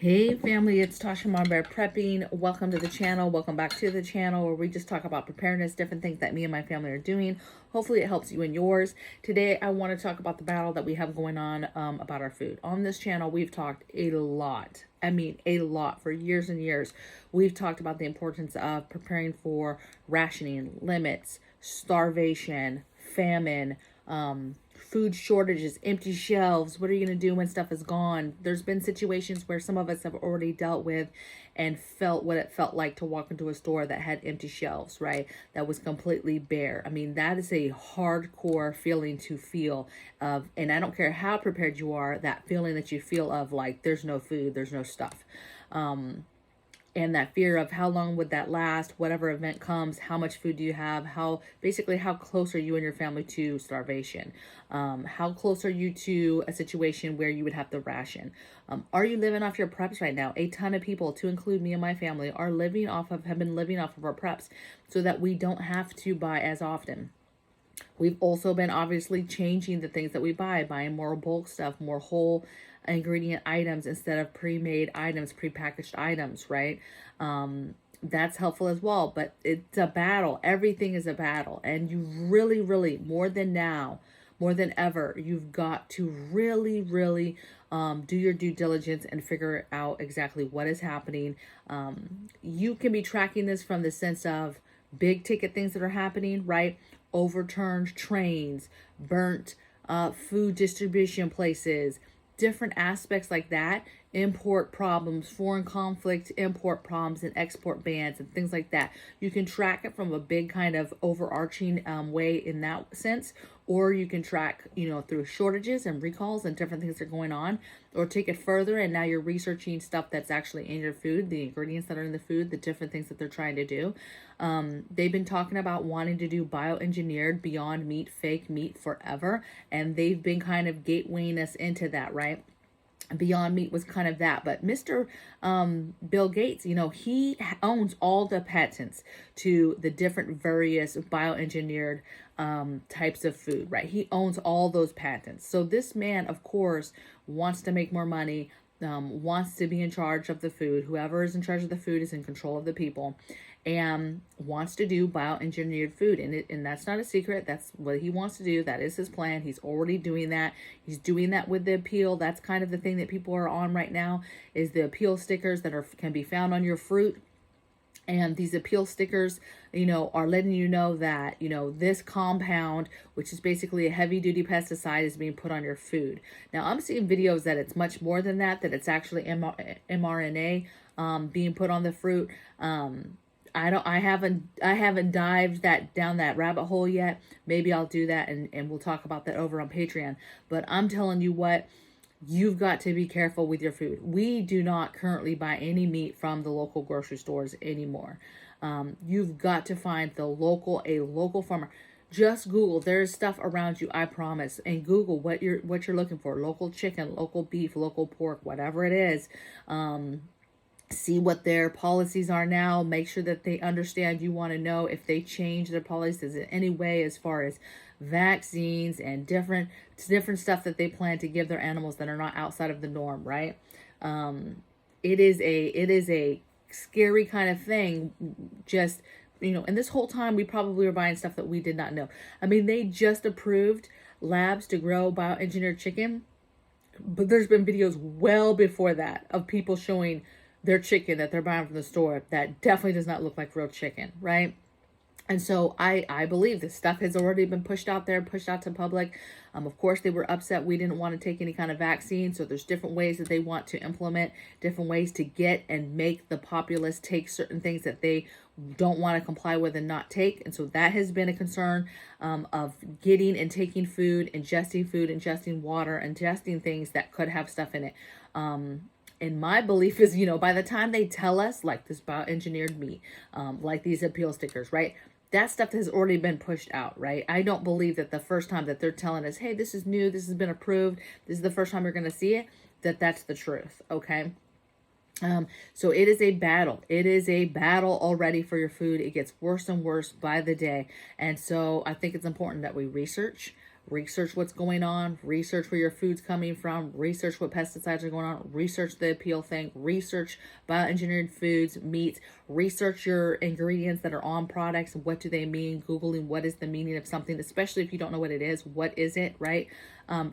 Hey family, it's Tasha MAMABEAR Prepping. Welcome to the channel. Welcome back to the channel where we just talk about preparedness, different things that me and my family are doing. Hopefully it helps you and yours. Today I want to talk about the battle that we have going on about our food. On this channel we've talked a lot. I mean a lot for years and years. We've talked about the importance of preparing for rationing, limits, starvation, famine, food shortages, empty shelves. What are you going to do when stuff is gone? There's been situations where some of us have already dealt with and felt what it felt like to walk into a store that had empty shelves, right? That was completely bare. I mean, that is a hardcore feeling to feel of, and I don't care how prepared you are, that feeling that you feel of like, there's no food, there's no stuff. And that fear of how long would that last, whatever event comes, how much food do you have, basically how close are you and your family to starvation? How close are you to a situation where you would have to ration? Are you living off your preps right now? A ton of people, to include me and my family, have been living off of our preps so that we don't have to buy as often. We've also been obviously changing the things that we buy, buying more bulk stuff, more whole ingredient items instead of pre-made items, pre-packaged items, right? That's helpful as well, but it's a battle. Everything is a battle, and you really, more than ever, you've got to really do your due diligence and figure out exactly what is happening. You can be tracking this from the sense of big ticket things that are happening, right? Overturned trains, burnt food distribution places, different aspects like that, import problems, foreign conflict, import problems, and export bans and things like that. You can track it from a big kind of overarching way in that sense, or you can track, through shortages and recalls and different things that are going on, or take it further and now you're researching stuff that's actually in your food, the ingredients that are in the food, the different things that they're trying to do. They've been talking about wanting to do bioengineered Beyond Meat, fake meat forever, and they've been kind of gatewaying us into that, right? Beyond Meat was kind of that, but Mr. Bill Gates, he owns all the patents to the different various bioengineered types of food, right? He owns all those patents. So this man, of course, wants to make more money, wants to be in charge of the food. Whoever is in charge of the food is in control of the people, and wants to do bioengineered food. And that's not a secret. That's what he wants to do. That is his plan. He's already doing that. He's doing that with the appeal. That's kind of the thing that people are on right now, is the appeal stickers that can be found on your fruit. And these appeal stickers, are letting you know that, this compound, which is basically a heavy duty pesticide, is being put on your food. Now, I'm seeing videos that it's much more than that it's actually mRNA being put on the fruit. I haven't dived down that rabbit hole yet. Maybe I'll do that and we'll talk about that over on Patreon. But I'm telling you what, you've got to be careful with your food. We do not currently buy any meat from the local grocery stores anymore. You've got to find a local farmer. Just Google. There's stuff around you, I promise. And Google what you're looking for. Local chicken, local beef, local pork, whatever it is. See what their policies are now. Make sure that they understand. You want to know if they change their policies in any way as far as vaccines and different stuff that they plan to give their animals that are not outside of the norm, right? It is a scary kind of thing. Just, and this whole time we probably were buying stuff that we did not know. I mean, they just approved labs to grow bioengineered chicken, but there's been videos well before that of people showing their chicken that they're buying from the store that definitely does not look like real chicken, right? And so I believe this stuff has already been pushed out to public. Of course, they were upset we didn't want to take any kind of vaccine. So there's different ways that they want to implement, different ways to get and make the populace take certain things that they don't want to comply with and not take. And so that has been a concern of getting and taking food, ingesting water, ingesting things that could have stuff in it. And my belief is, by the time they tell us, like this bioengineered meat, like these appeal stickers, right? That stuff has already been pushed out, right? I don't believe that the first time that they're telling us, hey, this is new, this has been approved, this is the first time you're going to see it, that's the truth, okay? So it is a battle. It is a battle already for your food. It gets worse and worse by the day. And so I think it's important that we research, research what's going on, research where your food's coming from, research what pesticides are going on, research the appeal thing, research bioengineered foods, meats, research your ingredients that are on products. What do they mean? Googling what is the meaning of something, especially if you don't know what it is. What is it, right?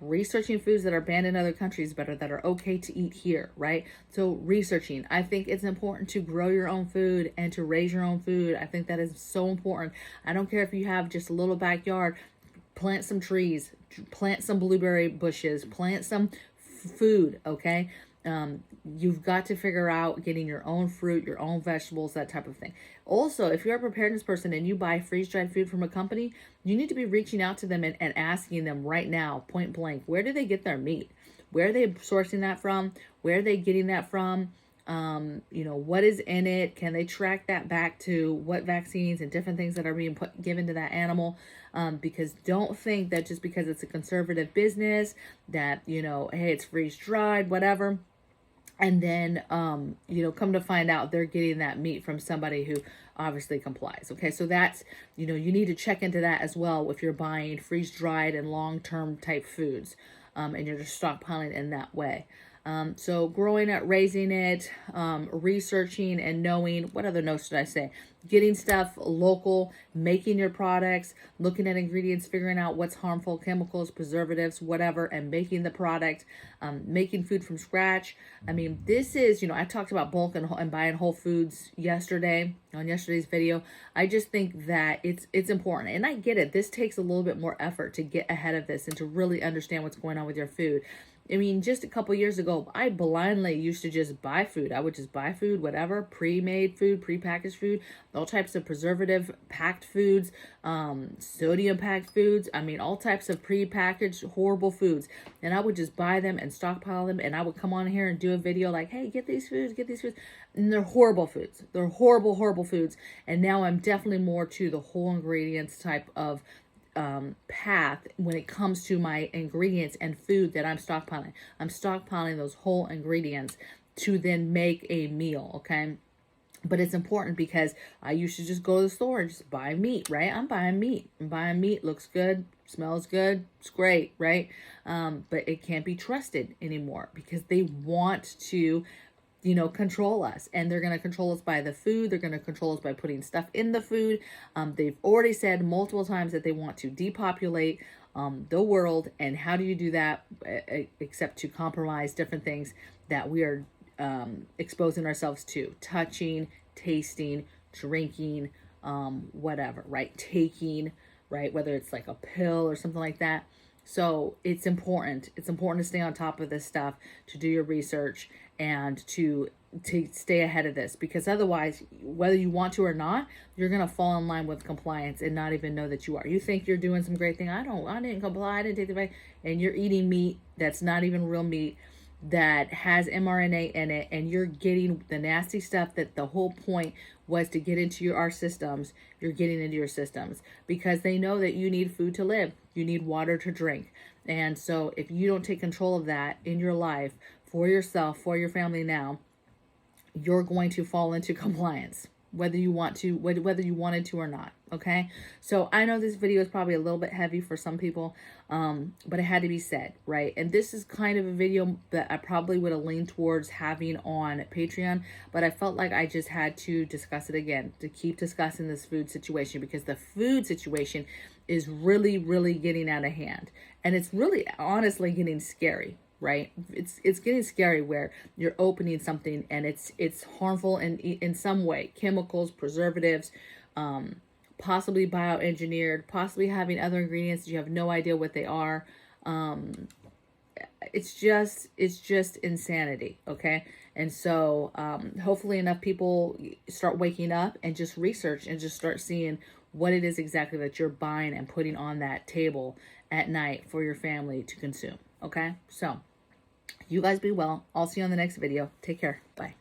Researching foods that are banned in other countries but that are okay to eat here, right? So researching. I think it's important to grow your own food and to raise your own food. I think that is so important. I don't care if you have just a little backyard. Plant some trees, plant some blueberry bushes, plant some food, okay? You've got to figure out getting your own fruit, your own vegetables, that type of thing. Also, if you're a preparedness person and you buy freeze-dried food from a company, you need to be reaching out to them and asking them right now, point blank, where do they get their meat? Where are they sourcing that from? Where are they getting that from? What is in it? Can they track that back to what vaccines and different things that are being given to that animal? Because don't think that just because it's a conservative business that, hey, it's freeze dried, whatever. And then, come to find out they're getting that meat from somebody who obviously complies. Okay. So that's, you need to check into that as well if you're buying freeze dried and long-term type foods, and you're just stockpiling in that way. So growing it, raising it, researching and knowing, what other notes did I say? Getting stuff local, making your products, looking at ingredients, figuring out what's harmful, chemicals, preservatives, whatever, and making the product, making food from scratch. I mean, this is, I talked about bulk and buying whole foods yesterday on yesterday's video. I just think that it's important. And I get it. This takes a little bit more effort to get ahead of this and to really understand what's going on with your food. I mean, just a couple years ago, I blindly used to just buy food. I would just buy food, whatever, pre-made food, pre-packaged food, all types of preservative-packed foods, sodium-packed foods. I mean, all types of pre-packaged horrible foods. And I would just buy them and stockpile them. And I would come on here and do a video like, hey, get these foods, get these foods. And they're horrible foods. They're horrible, horrible foods. And now I'm definitely more to the whole ingredients type of path when it comes to my ingredients and food that I'm stockpiling. I'm stockpiling those whole ingredients to then make a meal, okay? But it's important because I used to just go to the store and just buy meat, right? I'm buying meat. Looks good, smells good, it's great, right? But it can't be trusted anymore because they want to control us, and they're going to control us by the food. They're going to control us by putting stuff in the food. They've already said multiple times that they want to depopulate the world. And how do you do that except to compromise different things that we are exposing ourselves to, touching, tasting, drinking, whatever, right? Taking, right? Whether it's like a pill or something like that. So it's important. It's important to stay on top of this stuff, to do your research, and to stay ahead of this, because otherwise, whether you want to or not, you're going to fall in line with compliance and not even know that you are. You think you're doing some great thing. I didn't comply. I didn't take the bite. And you're eating meat that's not even real meat, that has mRNA in it, and you're getting the nasty stuff that the whole point was to get into our systems. You're getting into your systems because they know that you need food to live. You need water to drink. And so if you don't take control of that in your life, for yourself, for your family now, you're going to fall into compliance, whether you want to, whether you wanted to or not. Okay. So I know this video is probably a little bit heavy for some people, but it had to be said, right? And this is kind of a video that I probably would have leaned towards having on Patreon, but I felt like I just had to discuss it again, to keep discussing this food situation, because the food situation is really, really getting out of hand. And it's really honestly getting scary. Right? It's getting scary where you're opening something and it's harmful in some way, chemicals, preservatives, possibly bioengineered, possibly having other ingredients that you have no idea what they are. It's just insanity. Okay. And so, hopefully enough people start waking up and just research and just start seeing what it is exactly that you're buying and putting on that table at night for your family to consume. Okay. So you guys be well. I'll see you on the next video. Take care. Bye.